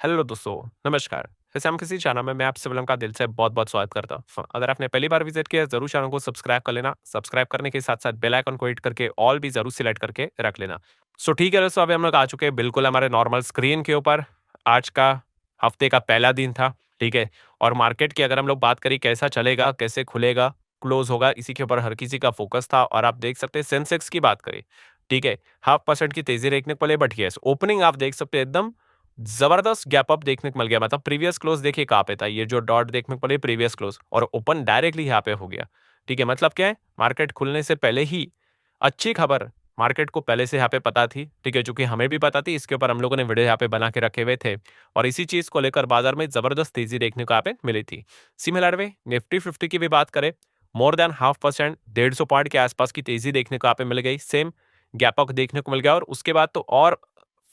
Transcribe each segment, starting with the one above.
Hello दोस्तों, नमस्कार। फिर से हम किसी चैनल में मैं आप सभी लोगों का दिल से बहुत-बहुत स्वागत करता हूँ। अगर आपने पहली बार विज़िट किया है, ज़रूर चैनल को सब्सक्राइब कर लेना। सब्सक्राइब करने के साथ-साथ बेल आइकन को हिट करके ऑल भी ज़रूर सिलेक्ट करके रख लेना। सो ठीक है दोस्तों, अभी हम लोग आ चुके हैं बिल्कुल हमारे नॉर्मल स्क्रीन के ऊपर। आज का हफ्ते का पहला दिन था, ठीक है? और मार्केट की अगर हम लोग बात करें कैसा चलेगा, कैसे खुलेगा, क्लोज़ होगा, इसी के ऊपर हर किसी का फ़ोकस था और आप देख सकते हैं सेंसेक्स की बात करें, ठीक है? 0.5% की तेज़ी देखने को मिली बट येस, ओपनिंग आप देख सकते हैं एकदम जबरदस्त गैप अप देखने को मिल गया। मतलब प्रीवियस क्लोज देखिए कहाँ पे था, ये जो डॉट देखने को मिले प्रीवियस क्लोज और ओपन डायरेक्टली यहाँ पे हो गया। ठीक है, मतलब क्या है, मार्केट खुलने से पहले ही अच्छी खबर मार्केट को पहले से यहाँ पे पता थी। ठीक है, चूंकि हमें भी पता थी, इसके ऊपर हम लोगों ने वीडियो यहाँ पे बना के रखे हुए थे और इसी चीज को लेकर बाजार में जबरदस्त तेजी देखने को यहाँ पे मिली थी। सिमिलर वे निफ्टी 50 की भी बात करें, मोर देन 0.5%, 150 पॉइंट के आसपास की तेजी देखने को यहाँ पे मिल गई। सेम गैप अप देखने को मिल गया और उसके बाद तो और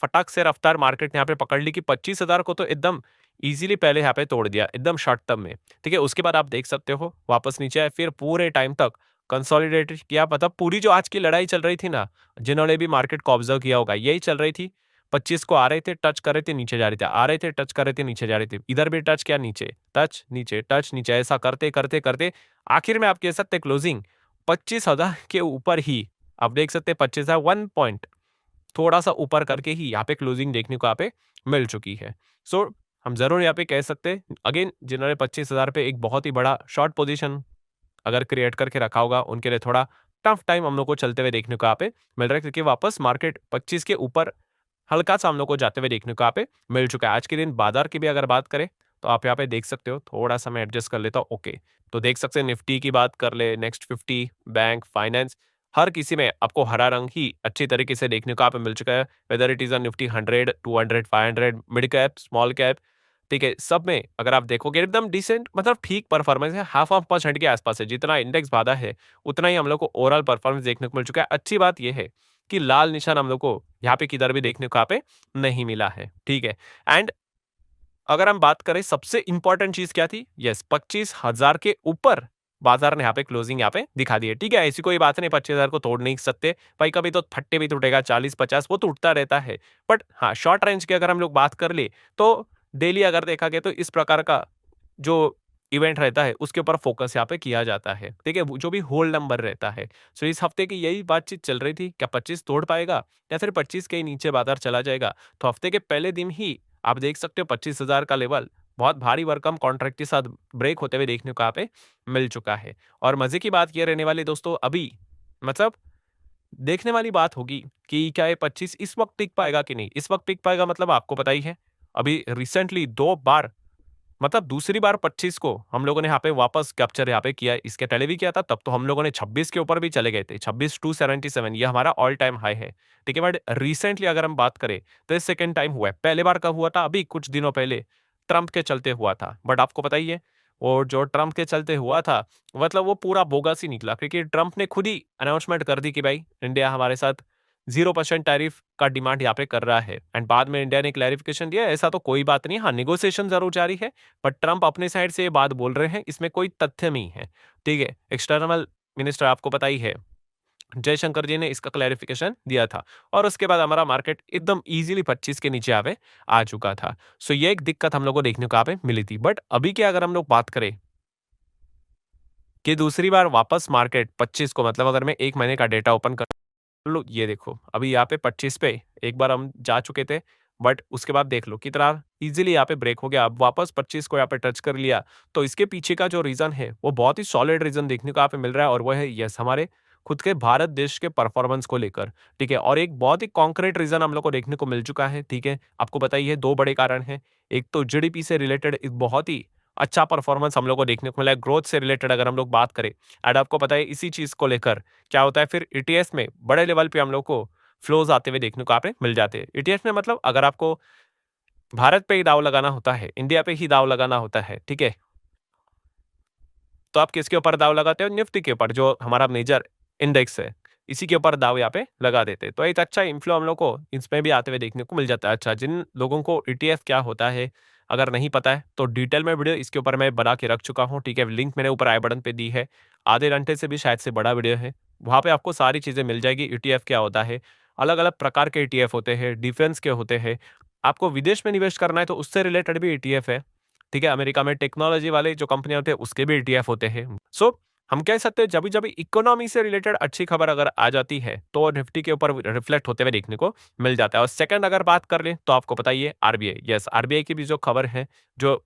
फटाक से रफ्तार मार्केट ने यहाँ पे पकड़ ली कि 25,000 को तो एकदम इजीली पहले यहाँ पे तोड़ दिया एकदम शॉर्ट टर्म में। ठीक है, उसके बाद आप देख सकते हो वापस नीचे आए, फिर पूरे टाइम तक कंसोलिडेट किया। मतलब पूरी जो आज की लड़ाई चल रही थी ना, जिन्होंने भी मार्केट को ऑब्जर्व किया होगा, यही चल रही थी। 25 को आ रहे थे, टच कर रहे थे, नीचे जा रहे थे, आ रहे थे, टच कर रहे थे, नीचे जा रहे थे, इधर भी टच किया, नीचे टच, नीचे टच, नीचे, ऐसा करते करते करते आखिर में आप कह सकते क्लोजिंग 25,000 के ऊपर ही आप देख सकते 25,000 1 पॉइंट थोड़ा सा ऊपर करके ही यहाँ पे क्लोजिंग देखने को यहाँ पे मिल चुकी है। सो हम जरूर यहाँ पे कह सकते हैं अगेन, जिन्होंने 25,000 पे एक बहुत ही बड़ा शॉर्ट पोजीशन अगर क्रिएट करके रखा होगा, उनके लिए थोड़ा टफ टाइम हम लोग को चलते हुए देखने को यहाँ पे मिल रहा है, क्योंकि वापस मार्केट 25 के ऊपर हल्का सा हम लोग को जाते हुए देखने को यहाँ पे मिल चुका है। आज के दिन बाजार की भी अगर बात करें तो आप यहाँ पे देख सकते हो, थोड़ा सा मैं एडजस्ट कर लेता हूँ। ओके, तो देख सकते हैं निफ्टी की बात कर ले, नेक्स्ट 50, बैंक, फाइनेंस, हर किसी में आपको हरा रंग ही अच्छी तरीके से देखने को यहाँ पे मिल चुका है। Whether it is Nifty 100, 200, 500, mid cap, small cap, ठीक है, सब में अगर आप देखोगे एकदम डिसेंट, मतलब ठीक परफॉर्मेंस है। 0.5% के आसपास है, जितना इंडेक्स भागा है उतना ही हम लोग को ओवरऑल परफॉर्मेंस देखने को मिल चुका है। अच्छी बात यह है कि लाल निशान हम लोग को यहाँ पे किधर भी देखने को यहाँ पे नहीं मिला है। ठीक है, एंड अगर हम बात करें सबसे इंपॉर्टेंट चीज क्या थी, यस, 25,000 के ऊपर बाजार ने यहाँ पे क्लोजिंग यहाँ पे दिखा दी है। ठीक है, ऐसी कोई बात नहीं 25,000 को तोड़ नहीं सकते भाई, कभी तो 30 भी टूटेगा, 40-50 वो टूटता रहता है। बट हाँ, शॉर्ट रेंज की अगर हम लोग बात कर ले तो डेली अगर देखा गया तो इस प्रकार का जो इवेंट रहता है उसके ऊपर फोकस यहाँ पे किया जाता है। ठीक है, वो जो भी होल नंबर रहता है। सो इस हफ्ते की यही बातचीत चल रही थी, क्या 25 तोड़ पाएगा या फिर 25 के ही नीचे बाजार चला जाएगा। तो हफ्ते के पहले दिन ही आप देख सकते हो 25,000 का लेवल बहुत भारी भरकम कॉन्ट्रैक्ट के साथ ब्रेक होते हुए देखने को यहाँ पे मिल चुका है। और मजे की बात ये रहने वाली दोस्तों, अभी मतलब देखने वाली बात होगी कि क्या ये 25 इस वक्त टिक पाएगा कि नहीं। इस वक्त टिक पाएगा मतलब आपको पता ही है, अभी रिसेंटली 2 बार, मतलब दूसरी बार 25 को हम लोगों ने यहाँ पे वापस कैप्चर यहाँ पे किया। इसके पहले भी किया था, तब तो हम लोगों ने 26 के ऊपर भी चले गए थे, 26,277 ये हमारा ऑल टाइम हाई है। ठीक है, बट रिसेंटली अगर हम बात करें तो ये सेकेंड टाइम हुआ है। पहले बार कब हुआ था, अभी कुछ दिनों पहले ट्रंप के चलते हुआ था। बट आपको पता ही है वो जो ट्रंप के चलते हुआ था, मतलब वो पूरा बोगस ही निकला, क्योंकि ट्रंप ने खुद ही अनाउंसमेंट कर दी कि भाई इंडिया हमारे साथ 0% टैरिफ का डिमांड यहाँ पे कर रहा है। एंड बाद में इंडिया ने क्लैरिफिकेशन दिया ऐसा तो कोई बात नहीं, हाँ निगोशिएशन जरूर जारी है, बट ट्रंप अपने साइड से ये बात बोल रहे हैं, इसमें कोई तथ्य नहीं है। ठीक है, एक्सटर्नल मिनिस्टर आपको पता ही है, जयशंकर जी ने इसका क्लैरिफिकेशन दिया था और उसके बाद हमारा मार्केट एकदम इजीली 25 के नीचे आवे आ चुका था। सो ये एक दिक्कत हम लोग को देखने को यहाँ पे मिली थी। बट अभी क्या अगर हम लोग बात करें कि दूसरी बार वापस मार्केट 25 को, मतलब अगर मैं 1 महीने का डेटा ओपन कर लो, ये देखो अभी यहाँ पे 25 पे एक बार हम जा चुके थे, बट उसके बाद देख लो कितना इजीली यहाँ पे ब्रेक हो गया। अब वापस 25 को यहाँ पे टच कर लिया, तो इसके पीछे का जो रीजन है वो बहुत ही सॉलिड रीजन देखने को यहाँ पे मिल रहा है और वो है यस, हमारे खुद के भारत देश के परफॉर्मेंस को लेकर। ठीक है, और एक बहुत ही कॉन्क्रीट रीजन हम लोग को देखने को मिल चुका है। ठीक है, आपको पता ही है 2 बड़े कारण हैं। एक तो जीडीपी से रिलेटेड एक बहुत ही अच्छा परफॉर्मेंस हम लोग को देखने को मिला है। ग्रोथ से रिलेटेड अगर हम लोग बात करें, एंड आपको पता है इसी चीज को लेकर क्या होता है, फिर ईटीएस में बड़े लेवल पे हम लोग को फ्लोज आते हुए देखने को यहाँ पे मिल जाते हैं। ईटीएस में मतलब अगर आपको भारत पे ही दाव लगाना होता है, इंडिया पे ही दाव लगाना होता है, ठीक है, तो आप किसके ऊपर दाव लगाते हो, निफ्टी के ऊपर, जो हमारा मेजर इंडेक्स है, इसी के ऊपर दाव यहाँ पे लगा देते हैं। तो एक अच्छा इन्फ्लो हम लोग को इसमें भी आते हुए देखने को मिल जाता है। अच्छा, जिन लोगों को ईटीएफ क्या होता है अगर नहीं पता है तो डिटेल में वीडियो इसके ऊपर मैं बना के रख चुका हूँ। ठीक है, लिंक मैंने ऊपर आई बटन पे दी है, आधे घंटे से भी शायद से बड़ा वीडियो है, वहाँ पे आपको सारी चीजें मिल जाएगी। ईटीएफ क्या होता है, अलग अलग प्रकार के ईटीएफ होते हैं, डिफेंस के होते हैं, आपको विदेश में निवेश करना है तो उससे रिलेटेड भी ईटीएफ है। ठीक है, अमेरिका में टेक्नोलॉजी वाले जो कंपनियां होते हैं उसके भी ईटीएफ होते हैं। सो हम कह सकते हैं जब भी इकोनॉमी से रिलेटेड अच्छी खबर अगर आ जाती है तो निफ्टी के ऊपर रिफ्लेक्ट होते हुए देखने को मिल जाता है। और सेकंड अगर बात कर ले तो आपको पता ही है आरबीआई, यस आरबीआई की भी जो खबर है, जो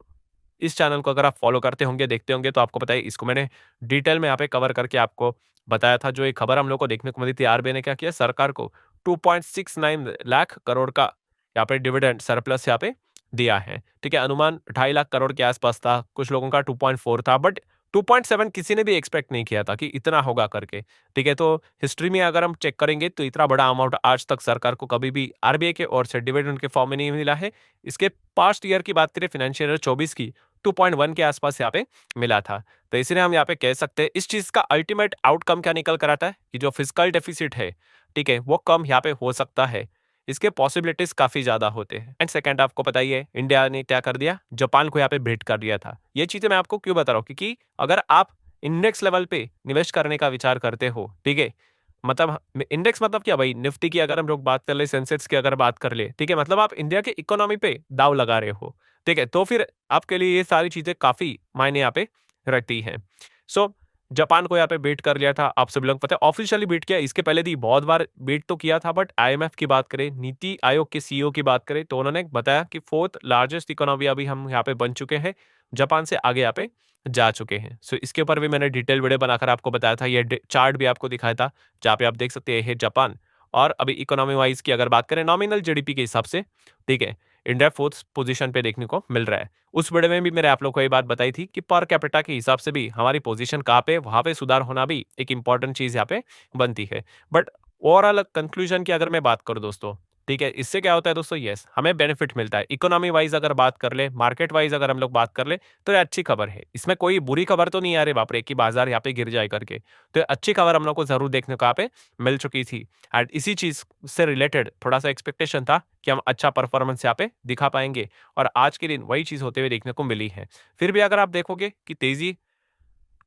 इस चैनल को अगर आप फॉलो करते होंगे, देखते होंगे तो आपको पता है इसको मैंने डिटेल में यहाँ पे कवर करके आपको बताया था। जो एक खबर हम लोग को देखने को मिली थी, आरबीआई ने क्या किया, सरकार को 2.69 लाख करोड़ का यहाँ पे डिविडेंड सरप्लस यहाँ पे दिया है। ठीक है, अनुमान 2.5 लाख करोड़ के आसपास था, कुछ लोगों का 2.4 था, बट 2.7 किसी ने भी एक्सपेक्ट नहीं किया था कि इतना होगा करके। ठीक है, तो हिस्ट्री में अगर हम चेक करेंगे तो इतना बड़ा अमाउंट आज तक सरकार को कभी भी आरबीआई के ओर से डिविडेंड के फॉर्म में नहीं मिला है। इसके पास्ट ईयर की बात करें, फाइनेंशियल ईयर 24 की, 2.1 के आसपास यहाँ पे मिला था। तो इसलिए हम यहाँ पे कह सकते हैं इस चीज का अल्टीमेट आउटकम क्या निकल कर आता है कि जो फिजिकल डेफिसिट है, ठीक है, वो कम यहाँ पे हो सकता है। इसके पॉसिबिलिटीज काफी ज्यादा होते हैं। एंड सेकंड, आपको पता ही है इंडिया ने क्या कर दिया, जापान को यहाँ पे भेंट कर दिया था। ये चीजें मैं आपको क्यों बता रहा हूँ, क्योंकि अगर आप इंडेक्स लेवल पे निवेश करने का विचार करते हो, ठीक है, मतलब इंडेक्स मतलब क्या भाई, निफ्टी की अगर हम लोग बात कर ले, सेंसेक्स की अगर बात कर ले, ठीक है, मतलब आप इंडिया के इकोनॉमी पे दाव लगा रहे हो, ठीक है, तो फिर आपके लिए ये सारी चीजें काफी मायने यहाँ पे रखती हैं। सो जापान को यहाँ पे बीट कर लिया था, आप सभी लोग पता है, ऑफिशियली बीट किया, इसके पहले भी बहुत बार बीट तो किया था, बट आईएमएफ की बात करें, नीति आयोग के सीईओ की बात करें, तो उन्होंने बताया कि फोर्थ लार्जेस्ट इकोनॉमी अभी हम यहाँ पे बन चुके हैं, जापान से आगे यहाँ पे जा चुके हैं। सो इसके ऊपर भी मैंने डिटेल वीडियो बनाकर आपको बताया था, ये चार्ट भी आपको दिखाया था, जहाँ पे आप देख सकते हैं जापान। और अभी इकोनॉमी वाइज की अगर बात करें, नॉमिनल जीडीपी के हिसाब से, ठीक है, इंडिया फोर्थ पोजीशन पे देखने को मिल रहा है। उस वीडियो में भी मैंने आप लोग को ये बात बताई थी कि पर कैपिटा के हिसाब से भी हमारी पोजीशन कहाँ पे, वहां पे सुधार होना भी एक इंपॉर्टेंट चीज यहाँ पे बनती है। बट ओवरऑल कंक्लूजन की अगर मैं बात करूँ दोस्तों, ठीक है, इससे क्या होता है दोस्तों, यस हमें बेनिफिट मिलता है। इकोनॉमी वाइज अगर बात कर ले, मार्केट वाइज अगर हम लोग बात कर ले, तो ये अच्छी खबर है। इसमें कोई बुरी खबर तो नहीं आ रही बाप रे कि बाजार यहाँ पे गिर जाए करके। तो ये अच्छी खबर हम लोग को जरूर देखने को यहाँ पे मिल चुकी थी। एंड इसी चीज से रिलेटेड थोड़ा सा एक्सपेक्टेशन था कि हम अच्छा परफॉर्मेंस यहाँ पे दिखा पाएंगे, और आज के दिन वही चीज होते हुए देखने को मिली है। फिर भी अगर आप देखोगे कि तेजी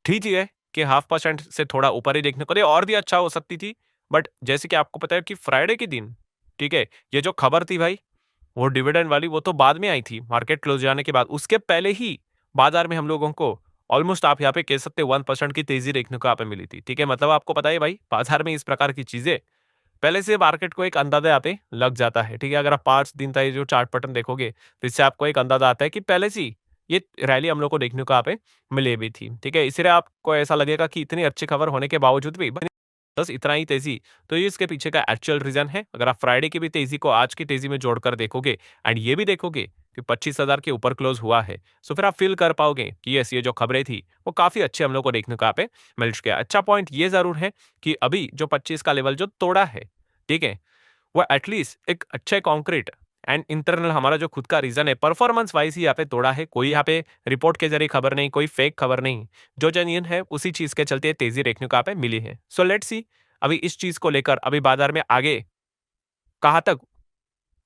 ठीक ही है कि 0.5% से थोड़ा ऊपर ही देखने को, नहीं और भी अच्छा हो सकती थी। बट जैसे कि आपको पता है कि फ्राइडे के दिन, ठीक है, ये जो खबर थी भाई, वो डिविडेंड वाली, वो तो बाद में आई थी, मार्केट क्लोज जाने के बाद। उसके पहले ही बाजार में हम लोगों को ऑलमोस्ट आप यहाँ पे कह सकते हैं 1% की तेजी देखने को यहाँ पे मिली थी। ठीक है, मतलब आपको पता है भाई, बाजार में इस प्रकार की चीजें पहले से मार्केट को एक अंदाजा यहाँ पे लग जाता है। ठीक है, अगर आप 5 दिन तक ये जो चार्ट पैटर्न देखोगे तो इससे आपको एक अंदाजा आता है कि पहले से ही ये रैली हम लोग को देखने को यहाँ पे मिली भी थी। ठीक है, इसलिए आपको ऐसा लगेगा कि इतनी अच्छी खबर होने के बावजूद भी बस इतना ही तेजी, तो ये इसके पीछे का एक्चुअल रीजन है। अगर आप फ्राइडे की भी तेजी को आज की तेजी में जोड़कर देखोगे, एंड ये भी देखोगे कि 25,000 के ऊपर क्लोज हुआ है, सो फिर आप फील कर पाओगे कि यस, ये जो खबरें थी वो काफी अच्छे हम लोग को देखने को यहाँ पे मिल चुके हैं। अच्छा पॉइंट ये जरूर है कि अभी जो 25 का लेवल जो तोड़ा है, ठीक है, वो एटलीस्ट एक अच्छे कॉन्क्रीट एंड इंटरनल हमारा जो खुद का रीजन है, परफॉर्मेंस वाइज ही यहाँ पे तोड़ा है। कोई यहाँ पे रिपोर्ट के जरिए खबर नहीं, कोई फेक खबर नहीं, जो जेन्युइन है उसी चीज के चलते तेजी देखने को यहाँ पे मिली है। सो लेट्स सी अभी इस चीज को लेकर अभी बाजार में आगे कहाँ तक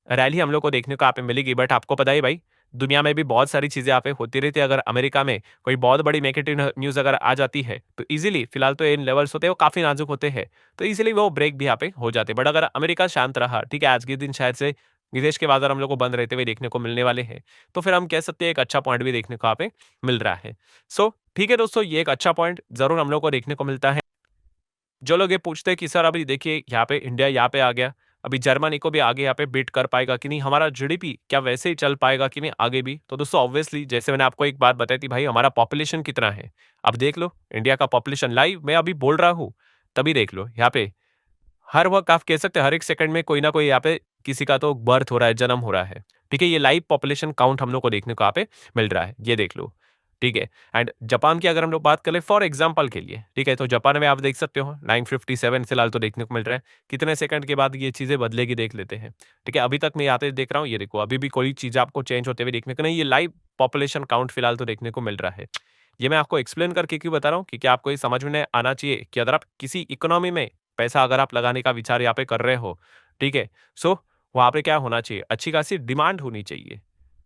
रैली हम लोग को देखने को यहाँ पे मिलेगी। बट आपको पता है भाई, दुनिया में भी बहुत सारी चीजें यहाँ पे होती रहती है। अगर अमेरिका में कोई बहुत बड़ी नेगेटिव न्यूज अगर आ जाती है तो इजीली, फिलहाल तो इन लेवल्स होते हैं वो काफी नाजुक होते हैं, तो इजीली वो ब्रेक भी यहाँ पे हो जाते हैं। बट अगर अमेरिका शांत रहा, ठीक है, आज के दिन शायद से विदेश के बाजार हम लोग को बंद रहते हुए देखने को मिलने वाले हैं, तो फिर हम कह सकते हैं एक अच्छा पॉइंट भी देखने को यहाँ पे मिल रहा है। सो ठीक है दोस्तों, ये एक अच्छा पॉइंट जरूर हम लोग को देखने को मिलता है। जो लोग ये पूछते हैं कि सर अभी देखिए यहाँ पे इंडिया यहाँ पे आ गया, अभी जर्मनी को भी आगे यहाँ पे बीट कर पाएगा कि नहीं, हमारा जीडीपी क्या वैसे ही चल पाएगा कि नहीं आगे भी। तो दोस्तों ऑब्वियसली, जैसे मैंने आपको एक बात बताई थी भाई, हमारा पॉपुलेशन कितना है, अब देख लो इंडिया का पॉपुलेशन लाइव मैं अभी बोल रहा हूँ, तभी देख लो यहाँ पे हर वक्त आप कह सकते हैं हर एक सेकंड में कोई ना कोई यहाँ पे किसी का तो बर्थ हो रहा है, जन्म हो रहा है। ठीक है, ये लाइव पॉपुलेशन काउंट हम लोग को देखने को यहाँ पे मिल रहा है, ये देख लो। ठीक है, एंड जापान की अगर हम लोग बात करें फॉर एग्जांपल के लिए, ठीक है, तो जापान में आप देख सकते हो 957 फिलहाल तो देखने को मिल रहा है। कितने सेकंड के बाद ये चीजें बदलेगी देख लेते हैं। ठीक है, अभी तक मैं आते देख रहा हूँ, ये देखो अभी भी कोई चीज आपको चेंज होते हुए देखने को नहीं, ये लाइव पॉपुलेशन काउंट फिलहाल तो देखने को मिल रहा है। ये मैं आपको एक्सप्लेन करके क्यों बता रहा हूँ, क्योंकि आपको ये समझ में आना चाहिए कि अगर आप किसी इकोनॉमी में पैसा अगर आप लगाने का विचार यहाँ पे कर रहे हो, ठीक है, सो वहां पे क्या होना चाहिए, अच्छी खासी डिमांड होनी चाहिए।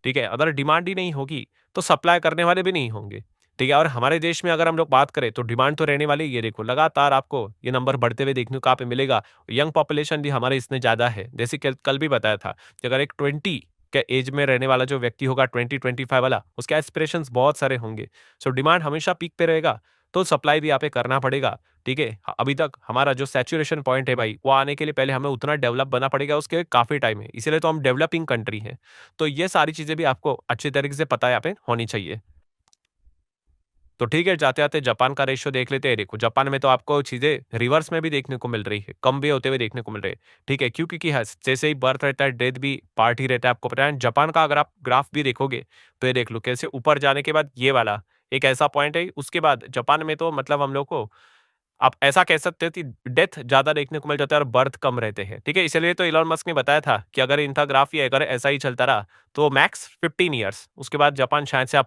ठीक है, अगर डिमांड ही नहीं होगी तो सप्लाई करने वाले भी नहीं होंगे। ठीक है, और हमारे देश में अगर हम लोग बात करें तो डिमांड तो रहने वाली, ये देखो लगातार आपको ये नंबर बढ़ते हुए देखने को यहाँ पे मिलेगा। यंग पॉपुलेशन भी हमारे इसमें ज्यादा है, जैसे कल भी बताया था कि अगर एक 20 क्या एज में रहने वाला जो व्यक्ति होगा 20-25 वाला, उसके एस्पिरेशंस बहुत सारे होंगे। सो डिमांड हमेशा पीक पे रहेगा, तो सप्लाई भी यहाँ पे करना पड़ेगा, ठीक है? अभी तक हमारा जो सैचुरेशन पॉइंट है भाई, वो आने के लिए पहले हमें उतना डेवलप बनना पड़ेगा, उसके काफ़ी टाइम है। इसीलिए तो हम डेवलपिंग कंट्री हैं। तो ये सारी चीज़ें भी आपको अच्छे तरीके से पता यहाँ पे होनी चाहिए। तो ठीक है, जाते-जाते जापान का रेशियो देख लेते हैं। देखो, जापान में तो आपको चीज़ें रिवर्स में भी देखने को मिल रही है, कम भी होते हुए देखने को मिल रहे हैं, ठीक है? क्यों? क्योंकि जैसे ही बर्थ रहता है, डेथ भी पार्ट ही रहता है, आपको पता है। जापान का अगर आप ग्राफ भी देखोगे, तो ये देख लो कैसे ऊपर जाने के बाद ये वाला एक ऐसा पॉइंट है, उसके बाद जापान में तो मतलब हम लोग को आप ऐसा कह सकते हो कि डेथ ज़्यादा देखने को मिल जाता है और बर्थ कम रहते हैं, ठीक है? इसलिए तो इलॉन मस्क ने बताया था कि अगर इनका ग्राफ ही अगर ऐसा ही चलता रहा, तो मैक्स 15 ईयर्स, उसके बाद जापान शायद से आपको